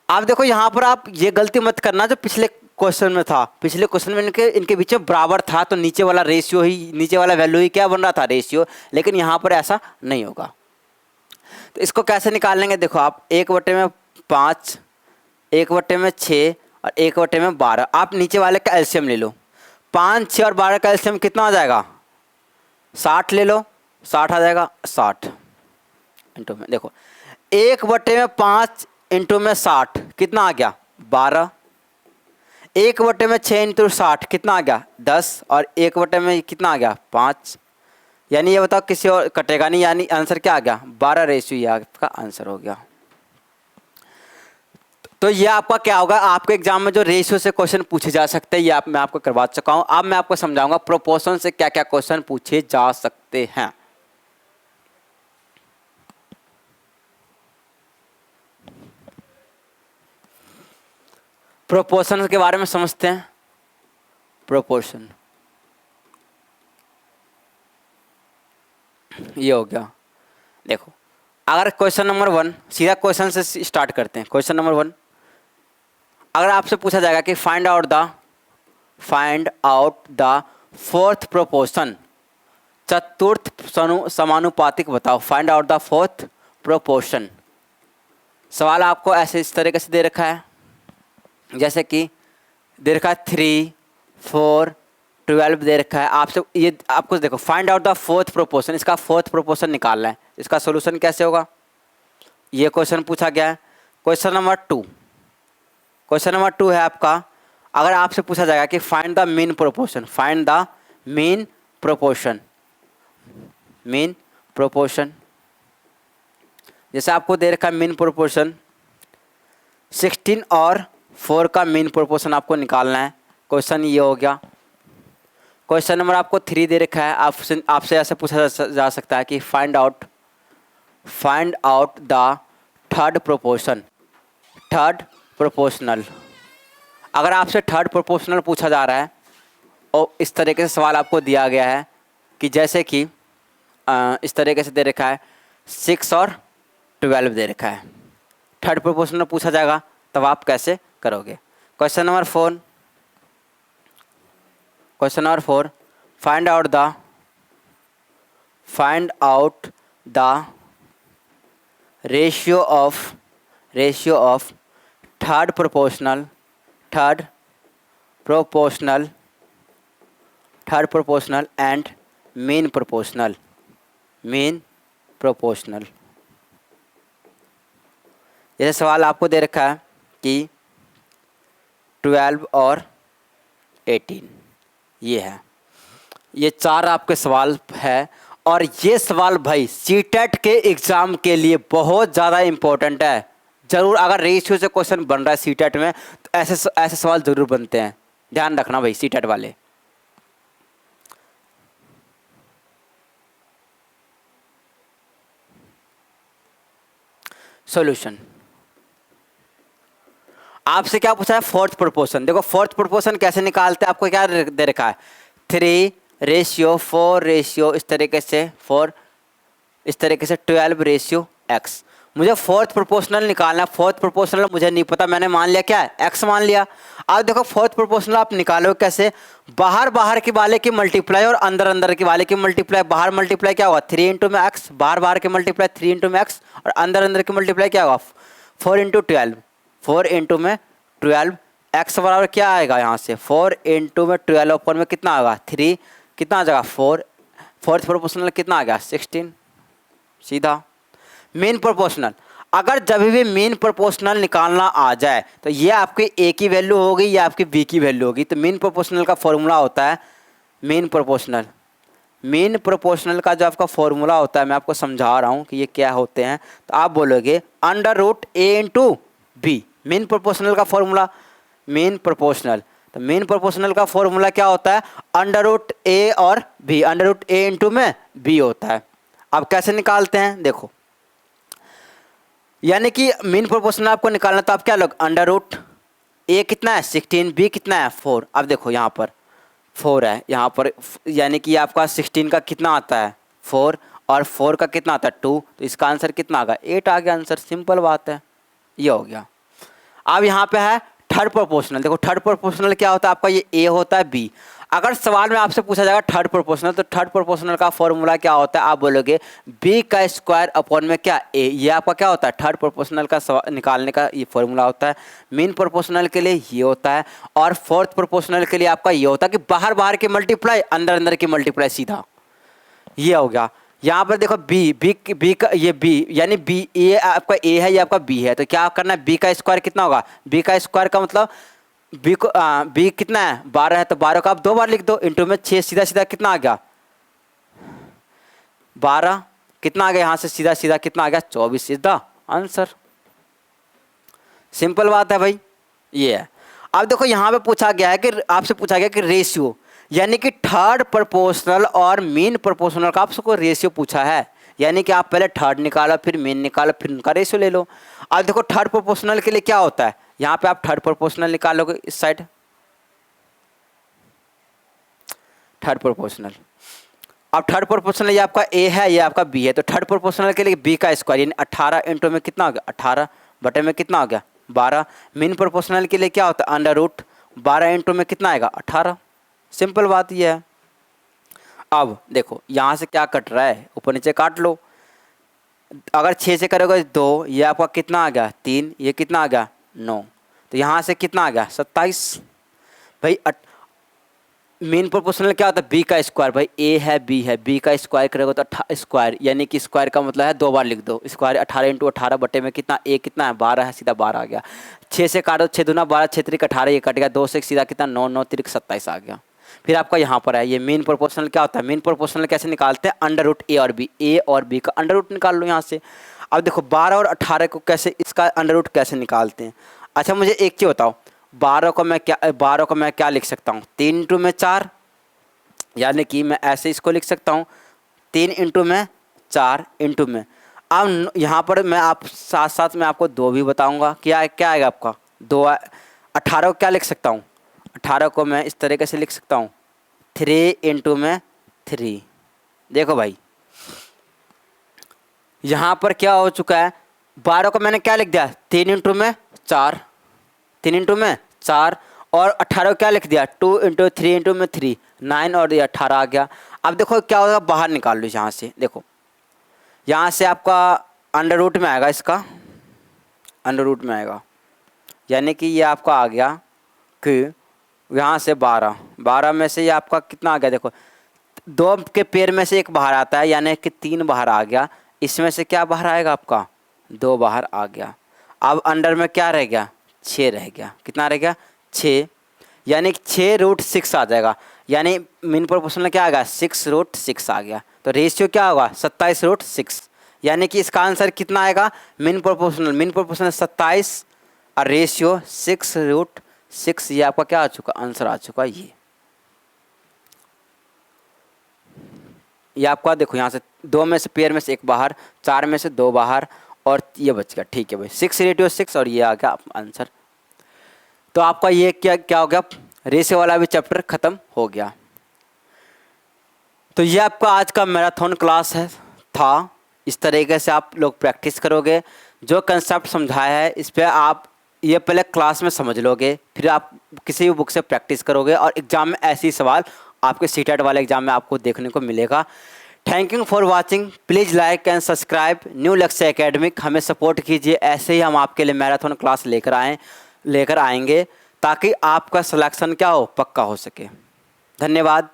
अब देखो यहाँ पर आप ये गलती मत करना जो पिछले क्वेश्चन में था, पिछले क्वेश्चन में इनके बीच में बराबर था तो नीचे वाला रेशियो ही, नीचे वाला वैल्यू ही क्या बन रहा था रेशियो, लेकिन यहाँ पर ऐसा नहीं होगा। तो इसको कैसे निकाल लेंगे, देखो आप 1/5 1/6 और 1/12, आप नीचे वाले का एलसीएम ले लो। 5 6 और 12 का एलसीएम कितना आ जाएगा 60 ले लो, 60 आ जाएगा 60 इंटू में, देखो 1/5 इंटू में 60 कितना आ गया 12, 1/6 इंटू 60 कितना आ गया 10 और 1 में कितना आ गया 5, यानी ये बताओ किसी और कटेगा नहीं, यानी आंसर क्या आ गया 12 रेशियो, ये आपका आंसर हो गया। तो ये आपका क्या होगा, आपके एग्जाम में जो रेशियो से क्वेश्चन पूछे जा सकते हैं ये मैं आपको करवा चुका हूँ। अब मैं आपको समझाऊंगा प्रोपोर्शन से क्या क्या क्वेश्चन पूछे जा सकते हैं। प्रोपोर्शन के बारे में समझते हैं। प्रोपोर्शन ये हो गया। देखो अगर क्वेश्चन नंबर 1, सीधा क्वेश्चन से स्टार्ट करते हैं। क्वेश्चन नंबर 1, अगर आपसे पूछा जाएगा कि find out the fourth proportion, चतुर्थ समानुपातिक बताओ। Find out the fourth proportion. सवाल आपको ऐसे इस तरीके से दे रखा है, जैसे कि दे रखा है 3, 4, 12 दे रखा है। आपसे ये आपको देखो find out the fourth proportion, इसका फोर्थ प्रोपोर्शन निकालना है। इसका सोल्यूशन कैसे होगा, ये क्वेश्चन पूछा गया है। क्वेश्चन नंबर 2 है आपका, अगर आपसे पूछा जाएगा कि find the mean proportion, find the mean proportion, जैसे आपको दे रखा है मीन प्रोपोर्शन 16 और 4 का मीन प्रोपोर्शन आपको निकालना है। क्वेश्चन ये हो गया। क्वेश्चन नंबर आपको 3 दे रखा है, आपसे ऐसे पूछा जा सकता है कि find out the third proportional. अगर आपसे थर्ड प्रोपोर्शनल पूछा जा रहा है और इस तरीके से सवाल आपको दिया गया है कि जैसे कि इस तरीके से दे रखा है 6 और 12 दे रखा है, थर्ड प्रोपोर्शनल पूछा जाएगा तब आप कैसे करोगे। Question number 4, find out the ratio of third proportional and mean proportional. जैसे सवाल आपको दे रखा है कि 12 और 18, ये है, ये 4 आपके सवाल है। और ये सवाल भाई सीटेट के एग्ज़ाम के लिए बहुत ज़्यादा इम्पोर्टेंट है। ज़रूर अगर रेशियो से क्वेश्चन बन रहा है सीटेट में तो ऐसे सवाल ज़रूर बनते हैं, ध्यान रखना भाई सीटेट वाले। सॉल्यूशन आपसे क्या पूछा है, फोर्थ प्रोपोर्शन। देखो फोर्थ प्रोपोर्शन कैसे निकालते हैं, आपको क्या दे रखा है 3:4 इस तरीके से 4, इस तरीके से 12:x। मुझे फोर्थ प्रोपोर्शनल निकालना है। फोर्थ प्रोपोर्शनल मुझे नहीं पता, मैंने मान लिया क्या है x मान लिया। अब देखो फोर्थ प्रोपोर्शनल आप निकालो कैसे, बाहर के वाले की मल्टीप्लाई और अंदर के वाले की मल्टीप्लाई। बाहर मल्टीप्लाई क्या होगा 3 इंटू में x, बाहर के मल्टीप्लाई 3 इंटू में x, और अंदर की मल्टीप्लाई क्या होगा 4 इंटू 12, 4 इंटू में 12 x बराबर क्या आएगा यहाँ से 4 इंटू में 12 ऊपर में कितना आएगा 3, कितना आ जाएगा 4, फोर्थ प्रोपोर्शनल कितना आ गया 16। सीधा मेन प्रोपोर्शनल, अगर जब भी मेन प्रोपोर्शनल निकालना आ जाए तो ये आपकी a की वैल्यू होगी या आपकी b की वैल्यू होगी। तो मेन प्रोपोर्शनल का फॉर्मूला होता है मेन प्रोपोर्शनल का जो आपका फॉर्मूला होता है, मैं आपको समझा रहा हूँ कि ये क्या होते हैं। तो आप बोलोगे √a into B, mean proportional का फॉर्मूला मेन प्रोपोर्शनल। तो मेन प्रोपोर्शनल का फॉर्मूला क्या होता है √a और b, √a इंटू में b होता है। अब कैसे निकालते हैं देखो, यानी कि मेन प्रोपोर्शनल आपको निकालना तो आप क्या लोग √a कितना है 16, b कितना है 4। अब देखो यहाँ पर 4 है, यहाँ पर यानी कि आपका 16 का कितना आता है 4 और 4 का कितना आता है 2, तो इसका आंसर कितना आ गया 8 आ गया आंसर। सिंपल बात है, ये हो गया। अब यहाँ पे है थर्ड प्रोपोर्शनल। देखो थर्ड प्रोपोर्शनल क्या होता है आपका, ये a होता है b। अगर सवाल में आपसे पूछा जाएगा थर्ड प्रोपोर्शनल, तो थर्ड प्रोपोर्शनल का फॉर्मूला क्या होता है, आप बोलोगे b का स्क्वायर अपॉन में क्या a। ये आपका क्या होता है थर्ड प्रोपोर्शनल का निकालने का ये फॉर्मूला होता है। मेन प्रोपोर्शनल के लिए ये होता है, और फोर्थ प्रोपोर्शनल के लिए आपका ये होता है कि बाहर की मल्टीप्लाई अंदर की मल्टीप्लाई, सीधा ये हो गया। यहाँ पर देखो b का ये b यानी b, ये आपका a है, ये आपका b है, तो क्या करना है b का स्क्वायर कितना होगा, b का स्क्वायर का मतलब b को b कितना है 12 है, तो 12 का आप 2 बार लिख दो, इंटू में 6, सीधा कितना आ गया 12, कितना आ गया यहाँ से सीधा कितना आ गया 24 इज द आंसर। सिंपल बात है भाई, ये है। अब देखो यहाँ पे पूछा गया है कि आपसे पूछा गया कि रेशियो, यानी कि थर्ड प्रोपोर्शनल और मेन प्रोपोर्शनल का आपको रेशियो पूछा है, यानी कि आप पहले थर्ड निकालो फिर मेन निकालो फिर उनका रेशियो ले लो। अब देखो थर्ड प्रोपोर्शनल के लिए क्या होता है, यहाँ पे आप थर्ड प्रोपोर्शनल निकालोगे इस साइड, थर्ड प्रोपोर्शनल। अब थर्ड प्रोपोर्शनल ये आपका ए है, ये आपका बी है, तो थर्ड प्रोपोर्शनल के लिए बी का स्क्वायर यानी 18 इंटू में कितना हो गया 18 बटे में कितना हो गया 12। मीन प्रोपोर्शनल के लिए क्या होता है अंडर रूट 12 इंटू में कितना आएगा 18। सिंपल बात ये है। अब देखो यहाँ से क्या कट रहा है, ऊपर नीचे काट लो। अगर 6 से करोगे 2, ये आपका कितना आ गया 3, ये कितना आ गया 9, तो यहाँ से कितना आ गया 27। भाई मेन प्रोपोर्शनल क्या होता है बी का स्क्वायर, भाई ए है बी है, बी का स्क्वायर करोगे तो स्क्वायर यानी कि स्क्वायर का मतलब है 2 बार लिख दो स्क्वायर। 18 इंटू 18 बटे में कितना ए कितना है 12 है, सीधा 12 आ गया। 6 से काटो 6 दूना 12, 6 त्रिक 18, ये कट गया 2 से सीधा कितना 9, 9 त्रिक 27 आ गया। फिर आपका यहाँ पर है ये मेन प्रोपोर्शनल क्या होता है, मेन प्रोपोर्शनल कैसे निकालते हैं अंडर रूट ए और बी, ए और बी का अंडर रूट निकाल लो यहाँ से। अब देखो 12 और 18 को कैसे इसका अंडर रूट कैसे निकालते हैं। अच्छा मुझे एक चीज़ बताओ, 12 को मैं क्या लिख सकता हूँ 3 इंटू में 4, यानी कि मैं ऐसे इसको लिख सकता हूँ 3 इंटू में 4 इंटू में। अब यहाँ पर मैं आप साथ साथ में आपको 2 भी बताऊँगा, क्या क्या आएगा आपका 2। 18 को क्या लिख सकता हूँ, 18 को मैं इस तरीके से लिख सकता हूँ 3 इंटू में 3। देखो भाई यहाँ पर क्या हो चुका है, 12 को मैंने क्या लिख दिया 3 इंटू में 4, 3 इंटू में 4, और 18 को क्या लिख दिया 2 इंटू 3 इंटू में 3, 9 और ये 18 आ गया। अब देखो क्या होगा, बाहर निकाल लो यहाँ से। देखो यहाँ से आपका अंडर रूट में आएगा, इसका अंडर रूट में आएगा, यानी कि ये आपका आ गया कि यहाँ से 12 में से ये आपका कितना आ गया, देखो 2 के पेयर में से 1 बाहर आता है, यानी कि 3 बाहर आ गया। इसमें से क्या बाहर आएगा आपका 2 बाहर आ गया। अब अंडर में क्या रह गया 6 रह गया, कितना रह गया 6, यानी 6 रूट 6 आ जाएगा। यानी मीन प्रोपोर्शनल क्या आ गया 6 रूट 6 आ गया। तो रेशियो क्या होगा 27 रूट 6, यानी कि इसका आंसर कितना आएगा मीन प्रोपोर्शनल 27 और रेशियो 6 रूट 6। ये आपका क्या आ चुका आंसर आ चुका ये आपका देखो यहाँ से 2 में से पेयर में से 1 बाहर, 4 में से 2 बाहर और ये बच गया। ठीक है भाई 6 रेडियो 6 और ये आ गया आंसर। तो आपका ये क्या हो गया, रेशियो वाला भी चैप्टर ख़त्म हो गया। तो ये आपका आज का मैराथन क्लास था। इस तरीके से आप लोग प्रैक्टिस करोगे, जो कंसेप्ट समझाया है इस पर आप ये पहले क्लास में समझ लोगे, फिर आप किसी भी बुक से प्रैक्टिस करोगे और एग्ज़ाम में ऐसे ही सवाल आपके सीटेट वाले एग्ज़ाम में आपको देखने को मिलेगा। Thank you for watching, please like and subscribe new लक्ष्य एकेडमिक। हमें सपोर्ट कीजिए, ऐसे ही हम आपके लिए मैराथन क्लास लेकर आएंगे ताकि आपका सिलेक्शन क्या हो पक्का हो सके। धन्यवाद।